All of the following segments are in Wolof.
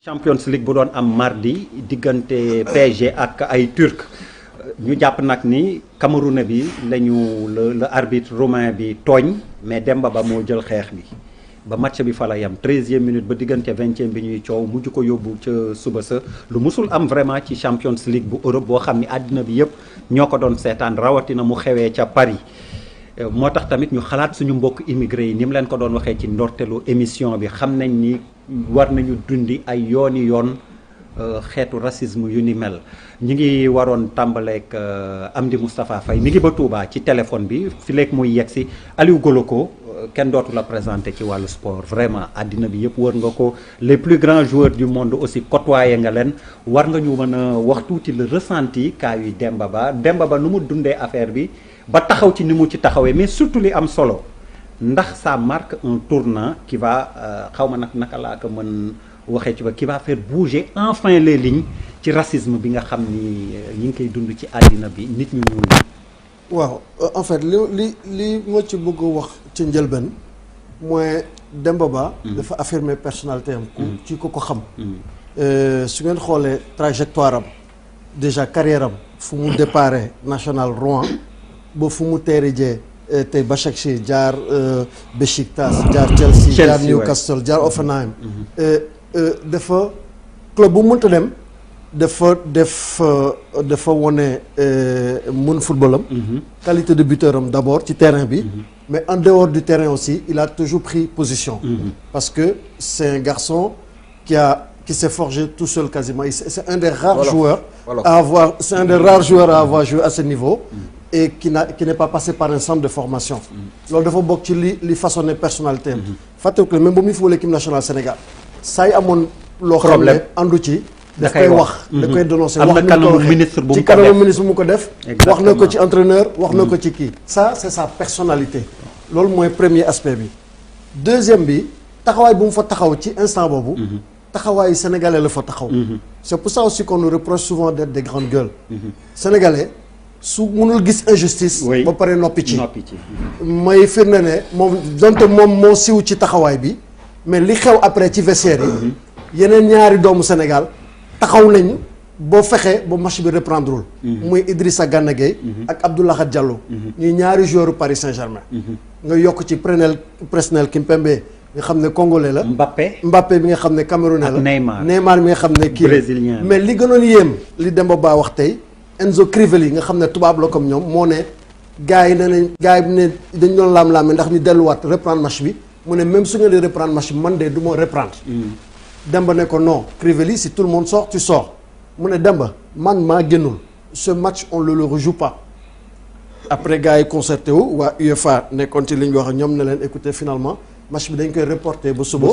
Champions League bu doon am mardi diggante PSG ak ay Turc ñu jàpp nag ni Camerounais bi lañu le arbitre roumain bi tooñ mais Demba Ba moo jël xeex bi ba match bi fa la yam 13e minute ba diggante 20e bi ñuy coow mujj ko yóbbu ca suba sa lu musul am vraiment ci Champions League bu Europe boo xam ni àddina bi yëpp ñoo ko doon seetaan rawatina mu xewee ca Paris. moo tax tamit ñu xalaat suñu mbokk immigré yi ni mu leen ko doon waxee ci ndorteelu émission bi xam nañ ni war nañu dundi ay yooni yoon xeetu racisme yu ni mel ñi ngi waroon tàmbaleek Amdi Moustapha Faye mi ngi ba Touba ci téléphone bi fi leeg muy yegg si Aliou Goloko kenn dootu la présenté ci wàllu sport vraiment àddina bi yëpp wër nga ko les plus grands joueurs du monde aussi côtoyé nga leen war nga ñu mën a wax tuuti le ressenti kaa yu Demba Ba nu mu dundee affaire bi ba taxaw ci ni mu ci taxawee mais surtout li am solo ndax ça marque un tournant qui va xaw ma nag naka laa ko mën waxee ci ba qui va faire bouger enfin les lignes ci racisme bi nga xam ni ñi ngi koy dund ci àddina bi nit ñu ñuul ñi. waaw en fait li moo ci bëgg a wax ci njëlbeen mooy Demba Ba. dafa affirmer personnalité am. ci ko xam. su ngeen xoolee trajectoire am déjà carrière am fu mu déparé national Rouen. ba fu mu teere jee tey Başakşehir jaar Beşiktaş jaar Chelsea jaar Newcastle jaar Hoffenheim dafa club bu mënta dem dafa wone mun footballam qualité de buteur am d'abord ci terrain bi mais en dehors du terrain aussi il a toujours pris position parce que c'est un garçon qui s'est forgé tout seul quasiment c'est un des rares joueurs à avoir joué à ce niveau et qui n'est pas passé par un centre de formation loolu dafa bokk ci li façonné personnalité am fàttewuko même ba muy football équipe nationale Sénégal saa yi amoon loo xam ne àndu ci da koy wax da koy dénoncer wax na ko ci kanamu ministre bu mu ko def wax na ko ci entraîneur wax na ko ci kii ça c'est sa personnalité loolu mooy premier aspect bi deuxième bi taxawaay bu mu fa taxaw ci instant boobu taxawaayu sénégalais la fa taxaw c'est pour ça aussi qu'on nous reproche souvent d'être des grandes gueules sénégalais su mënul gis injustice ba pare noppi ci may firnde ne moom donte moom moo siw ci taxawaay bi mais li xew après ci vestiaire yi yeneen ñaari doomu Sénégal taxaw nañ boo fexe ba match bi reprendrewul muy Idrissa Gana Gueye ak Abdoulaye Diallo ñuy ñaari joueurs Paris Saint-Germain nga yokk ci Presnel Kimpembe nga xam ne congolais la Mbappé bi nga xam ne camerounais la Neymar bi nga xam ne kii la mais li gënoon yéem li Demba Ba wax tey Enzo Crivelli nga xam ne tubaab la comme ñoom moo ne gars yi ne dañ doon laam-laame ndax ñu delluwaat reprendre match bi mu ne même su ñu di reprendre match bi man de du ma reprendre Demba ne ko non Crivelli si tout le monde sort tu sors mu ne Demba man maa génnul ce match on le rejoue pas après gars yi concerté wu waa UEFA nekkoon ci li ñu wax ak ñoom ne leen écoutez finalement match bi dañ koy reporter ba suba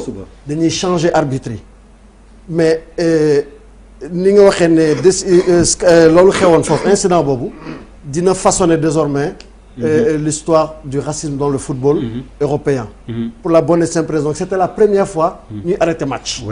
dañuy changer arbitre yi mais ni nga waxee ne loolu xewoon foofu incident boobu dina façonner désormais l'histoire du racisme dans le football européen pour la bonne et simple raison que c'était la première fois ñuy arrêter match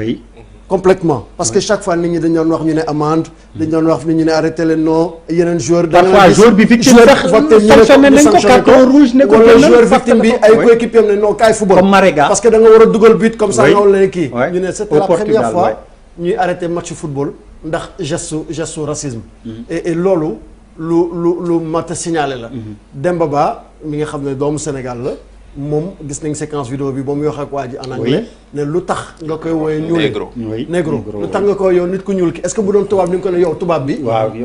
complètement parce que chaque fois nit ñi dañ doon wax ñu ne amende dañ doon wax nit ñu ne arrêté leen non yeneen joueur parfois joueur bi victime sax sanctionné nañ ko carton rouge ne ko wala joueur victime bi ay coéquipiers ne non kaay football comme Marega parce que da nga war a dugal but comme ça nga la kii ñu ne c'était la première fois ñuy arrêté match football ndax geste racisme et loolu lu mat a signalé la Demba Ba mi nga xam ne doomu Sénégal la moom gis nañ séquence vidéo bi ba mu wax ak waa ji en anglais ne lu tax nga koy wooye ñuul négro lu tax nga koy yow nit ku ñuul ki est-ce que bu doon tubaab ni nga ko ne yow tubaab bi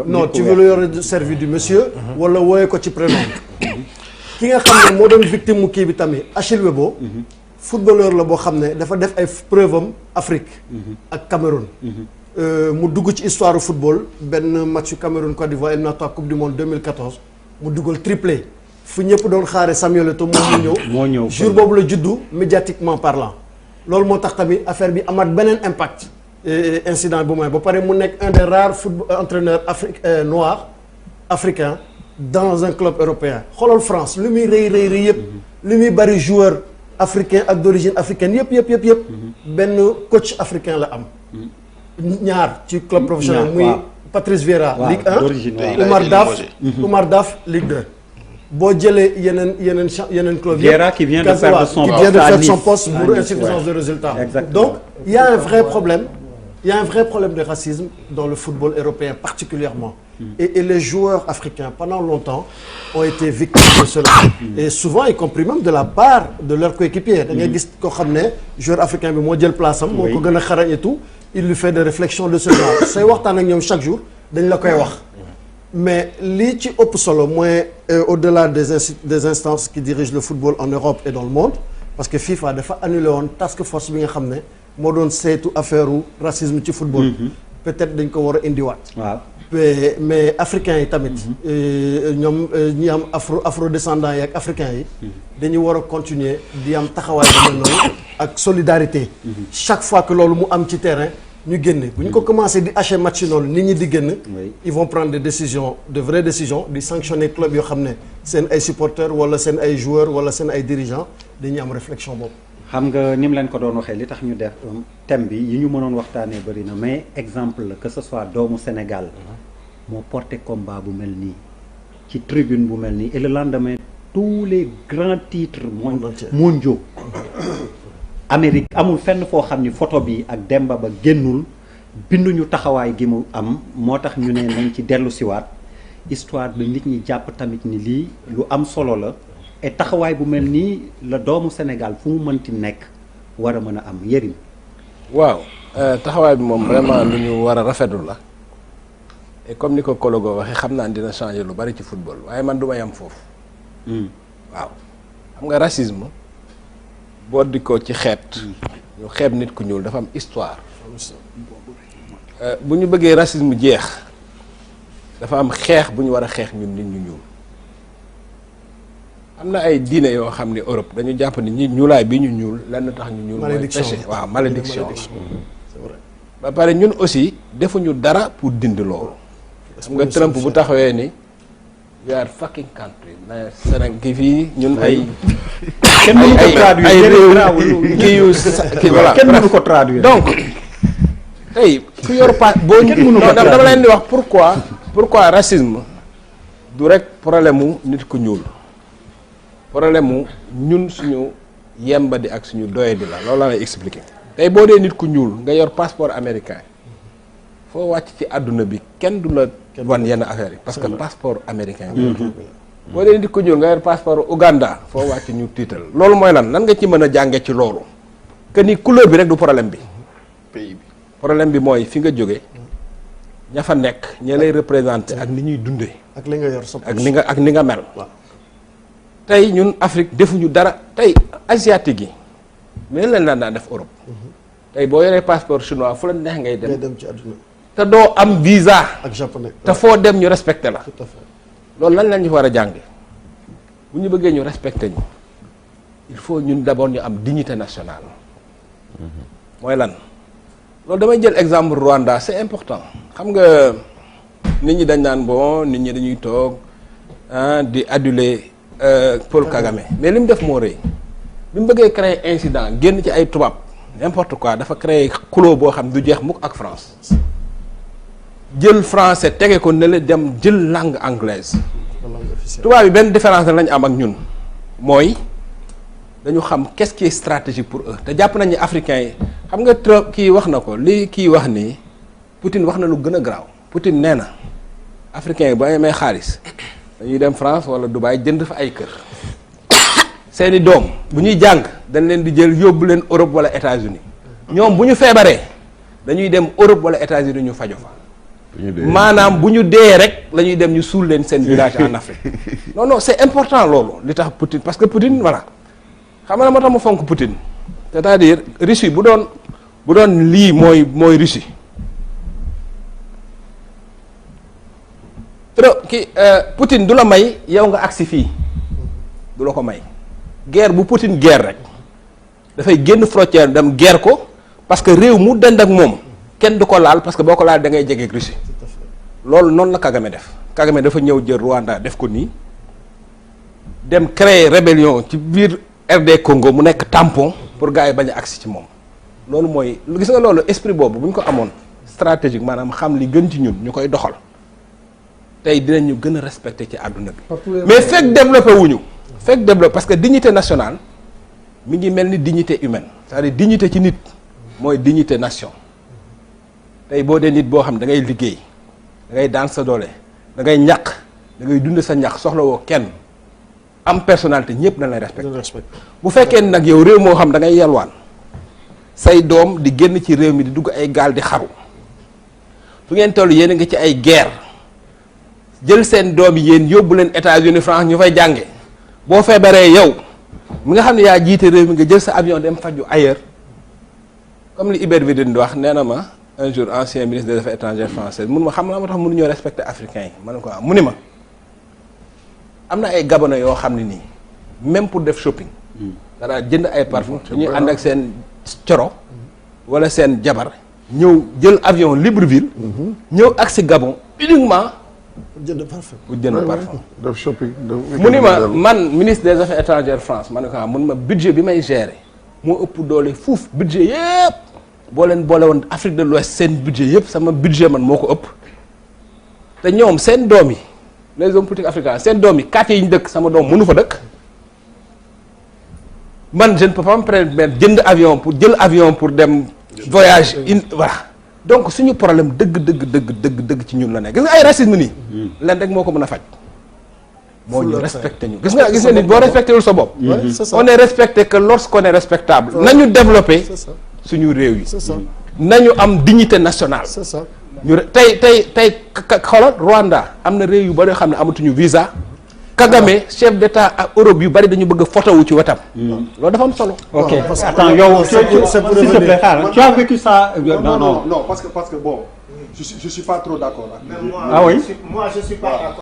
non tu veux le yore servi du monsieur wala wooye ko ci prénom ki nga xam ne moo doon victime mu kii bi tamit Achille Webo footballeur la boo xam ne dafa def ay preuve am Afrique ak Cameroun mu dugg ci histoire football benn match Cameroun Côte d'Ivoire éliminatoire coupe du monde 2014 mu dugal triplé fu ñëpp doon xaare Samuel Eto'o moo ñëw jour boobu la juddu médiatiquement parlant loolu moo tax tamit affaire bi amaat beneen impact incident bu may ba pare mu nekk un des rares entraîneurs noirs africains dans un club européen xoolal France lu muy rëy yëpp lu muy bari joueur africain ak d'origine africaine yëpp benn coach africain la am ñaar ci club professionnel muy Patrice Vieira Ligue 1 Oumar Daf Ligue 2 boo jëlee yeneen club Vieira qui vient de faire son poste pour insuffisance de résultats donc il y a un vrai problème Il y a un vrai problème de racisme dans le football européen particulièrement. Et les joueurs africains, pendant longtemps, ont été victimes de cela. Et souvent, y compris même de la part de leurs coéquipiers. Da ngay gis koo xam ne joueur africain bi moo jël place am. moo ko gën a xarañ et tout. Il lui fait des réflexions de ce genre. say waxtaan ak ñoom chaque jour dañ la koy wax. Mais lii ci ëpp solo mooy au-delà des instances qui dirigent le football en Europe et dans le monde, parce que FIFA dafa annulé woon task force bi nga xam ne moo doon saytu affaire racisme ci football. Peut-être dañ ko war a indiwaat. waaw mais africains yi tamit. ñoom ñi am afro-descendants yi ak africains yi. dañu war a continuer di am taxawaay bu mel noonu ak solidarité. Chaque fois que loolu mu am ci terrain ñu génne bu ñu ko commencé di hacher match noonu nit ñi di génn. Ils vont prendre des décisions de vraies décisions di sanctionner club yoo xam ne seen ay supporters wala seen ay joueurs wala seen ay dirigeants dañuy am réflexion boobu. xam nga ni mu leen ko doon waxee li tax ñu def thème bi yi ñu mënoon waxtaanee bëri na mais exemple la que ce soit doomu Sénégal moo porté combat bu mel nii ci tribune bu mel nii et le lendemain tous les grands titres mondiaux Amérique amul fenn foo xam ni photo bi ak Demba Ba génnul binduñu taxawaay gi mu am moo tax ñu ne nañ ci dellu siwaat histoire bi nit ñi jàpp tamit ni lii lu am solo la et taxawaay bu mel nii la doomu Sénégal fu mu mënti nekk war a mën a am Yérim. waaw taxawaay bi moom vraiment lu ñu war a rafetlu la et comme ni ko Kologo waxee xam naa dina changer lu bari ci football waaye man du ma yam foofu. waaw xam nga racisme boo di ko ci xeet. ñu xeeb nit ku ñuul dafa am histoire. bu ñu bëggee racisme jeex dafa am xeex bu ñu war a xeex ñun nit ñu ñuul. am na ay diine yoo xam ne Europe dañu jàpp ni ñi ñuulaay bi ñu ñuul lenn tax ñu ñuul mooy péché waaw malédiction c'est vrai ba pare ñun aussi defuñu dara pour dindi loolu xam nga Trump bu taxawee ni we are fucking country na Sénégal ki fii ñun ay kenn mënu ko traduire kii yu kii voilà kenn mënu ko traduire donc tey ku yor boo kenn mënu ko dama leen di wax pourquoi racisme du rek problème mu nit ku ñuul problème mu ñun suñu yembadi ak suñu doyadi la loolu la lay expliquer tey boo dee nit ku ñuul nga yor passeport américain foo wàcc ci àdduna bi kenn du la wan yenn affaires yi parce que passeport américain boo dee nit ku ñuul nga yor passeport Ouganda foo wàcc ñu tiital loolu mooy lan nga ci mën a jànge ci loolu que ni couleur bi rek du problème bi pays bi problème bi mooy fi nga jóge ña fa nekk ña lay représenté ak ni ñuy dundee ak li nga yor ak ni nga mel tey ñun Afrique defuñu dara tey asiatique yi mais leen daan def Europe tey boo yoree passeport chinois fu la neex ngay dem ci àdduna te doo am visa ak japonais te foo dem ñu respecté la tout à fait loolu lan lañu war a jànge bu ñu bëggee ñu respecté ñu il faut ñun d'abord ñu am dignité nationale mooy lan loolu damay jël exemple Rwanda c'est important xam nga nit ñi dañ naan bon nit ñi dañuy toog di aduler Paul Kagame mais li mu def moo rëy bi mu bëggee créer incident génn ci ay tubaab n'importe quoi dafa créer xuloo boo xam du jeex mukk ak France jël français tege ko ne la dem jël langue anglaise tubaab yi benn différence lañ am ak ñun mooy dañu xam qu'est-ce qui est stratégique pour eux te jàpp nañu africains yi xam nga trop kii wax na ko li kii wax nii Poutine wax na lu gën a garaaw Poutine nee na africains yi ba amee xaalis dañuy dem France wala Dubaï jënd fa ay kër seeni doom bu ñuy jàng dañ leen di jël yóbbu leen Europe wala États-Unis ñoom bu ñu feebaree dañuy dem Europe wala États-Unis ñu fajo fa maanaam bu ñu dee rek la ñuy dem ñu suul leen seen village en Afrique non c'est important loolu li tax Poutine parce que Poutine voilà xam nga moo tax ma fonk Poutine c'est-à-dire Russie bu doon lii mooy Russie Poutine du la may yow nga agsi fii du la ko may guerre bu Poutine guerre rek dafay génn frontière dem guerre ko parce que réew mu dend ak moom kenn du ko laal parce que boo ko laal da ngay jege Russie loolu noonu la Kagame def Kagame dafa ñëw jël Rwanda def ko nii dem créer rébellion ci biir RD Congo mu nekk tampon pour gars yi bañ a agsi ci moom loolu mooy gis nga loolu esprit boobu bu ñu ko amoon stratégique maanaam xam li gën ci ñun ñu koy doxal tey dinañu gën a respecté ci àdduna bi mais fekk développé parce que dignité nationale mi ngi mel ni dignité humaine c'est-à-dire dignité ci nit mooy dignité nation tey boo dee nit boo xam da ngay liggéey da ngay daan sa doole da ngay ñaq da ngay dund sa ñaq soxla woo kenn am personnalité ñëpp dañ lay respecté bu fekkee nag yow réew moo xam da ngay yalwaan say doom di génn ci réew mi di dugg ay gaal di xaru fu ngeen toll yéen a ngi ci ay guerre jël seen doom yi yéen yóbbu leen États-Unis France ñu fay jànge boo feebaree yow mi nga xam ne yaa jiite réew mi nga jël sa avion dem faju ailleurs comme li Hubert Védrine di wax nee na ma un jour ancien ministre des affaires étrangères français mun ma xam naa ma tax mënuñoo respecté africains yi ma ne ko mu ni ma am na ay gabonais yoo xam ne nii même pour def shopping dara jënd ay parfum ñuy ànd ak seen coro wala seen jabar ñëw jël avion Libreville ñëw ak si Gabon uniquement pour jënd parfum def shopping mu ni ma man ministre des affaires étrangères France ma ne ko mun ma budget bi may gérer moo ëpp doole fuuf budget yëpp boo leen boole woon Afrique de l'Ouest seen budget yëpp sama budget man moo ko ëpp te ñoom seen doom yi les hommes politiques africains seen doom yi quartier yi ñu dëkk sama doom mënu fa dëkk man je ne peux pas me permettre jënd avion pour jël avion pour dem voyage voilà donc suñu problème dëgg ci ñun la nekk gis nga ay racisme nii leen rek moo ko mën a faj moo ñu respecté ñu gis nga nit boo respecté wul sa bopp on est respecté que lorsqu'on est respectable nañu développé suñu réew yi nañu am dignité nationale ñu tey xoolal Rwanda am na réew yu bari xam ne amatuñu visa Kagame chef d'état ak Europe yu bari dañu bëgg a photo wu ci wetam loolu dafa am solo. ok attends yow s'il te plaît xaaral tu as vécu ça non parce que bon je suis pas trop d'accord. Ah oui moi je suis pas d'accord.